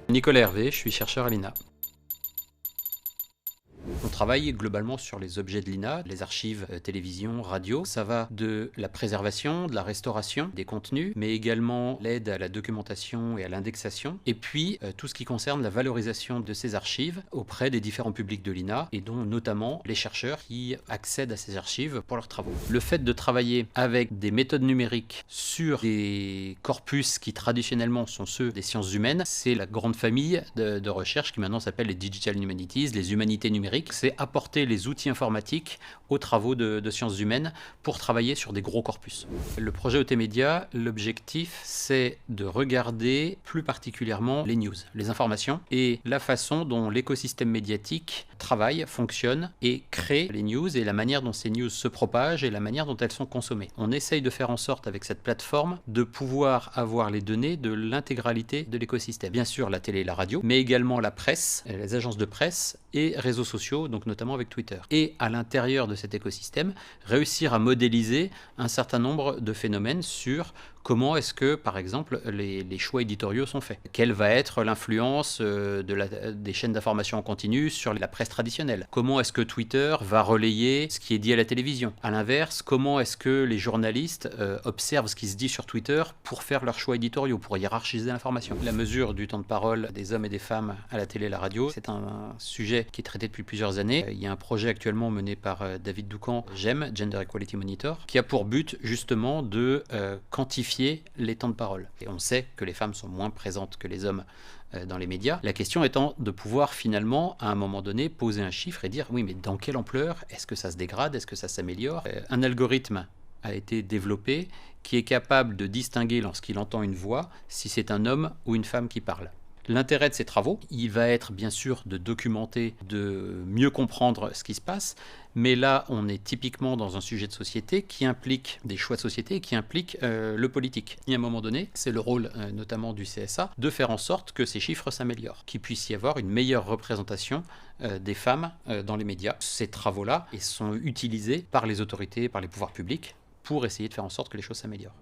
Nicolas Hervé, je suis chercheur à l'INA. On travaille globalement sur les objets de l'INA, les archives télévision, radio. Ça va de la préservation, de la restauration des contenus, mais également l'aide à la documentation et à l'indexation. Et puis tout ce qui concerne la valorisation de ces archives auprès des différents publics de l'INA, et dont notamment les chercheurs qui accèdent à ces archives pour leurs travaux. Le fait de travailler avec des méthodes numériques sur des corpus qui traditionnellement sont ceux des sciences humaines, c'est la grande famille de recherche qui maintenant s'appelle les Digital Humanities, les humanités numériques. C'est apporter les outils informatiques aux travaux de sciences humaines pour travailler sur des gros corpus. Le projet OT Media, l'objectif, c'est de regarder plus particulièrement les news, les informations et la façon dont l'écosystème médiatique travaille, fonctionne et crée les news et la manière dont ces news se propagent et la manière dont elles sont consommées. On essaye de faire en sorte avec cette plateforme de pouvoir avoir les données de l'intégralité de l'écosystème. Bien sûr la télé et la radio, mais également la presse, les agences de presse et réseaux sociaux, donc notamment avec Twitter. Et à l'intérieur de cet écosystème, réussir à modéliser un certain nombre de phénomènes sur comment est-ce que, par exemple, les choix éditoriaux sont faits. Quelle va être l'influence des chaînes d'information en continu sur la presse traditionnelle? Comment est-ce que Twitter va relayer ce qui est dit à la télévision? À l'inverse, comment est-ce que les journalistes observent ce qui se dit sur Twitter pour faire leurs choix éditoriaux, pour hiérarchiser l'information? La mesure du temps de parole des hommes et des femmes à la télé et la radio, c'est un sujet qui est traité depuis plusieurs années. Il y a un projet actuellement mené par David Doucan, GEM, Gender Equality Monitor, qui a pour but justement de quantifier les temps de parole. Et on sait que les femmes sont moins présentes que les hommes dans les médias. La question étant de pouvoir finalement, à un moment donné, poser un chiffre et dire oui, mais dans quelle ampleur? Est-ce que ça se dégrade? Est-ce que ça s'améliore? Un algorithme a été développé qui est capable de distinguer lorsqu'il entend une voix si c'est un homme ou une femme qui parle. L'intérêt de ces travaux, il va être bien sûr de documenter, de mieux comprendre ce qui se passe, mais là on est typiquement dans un sujet de société qui implique des choix de société, qui implique le politique. Et à un moment donné, c'est le rôle notamment du CSA de faire en sorte que ces chiffres s'améliorent, qu'il puisse y avoir une meilleure représentation des femmes dans les médias. Ces travaux-là sont utilisés par les autorités, par les pouvoirs publics pour essayer de faire en sorte que les choses s'améliorent.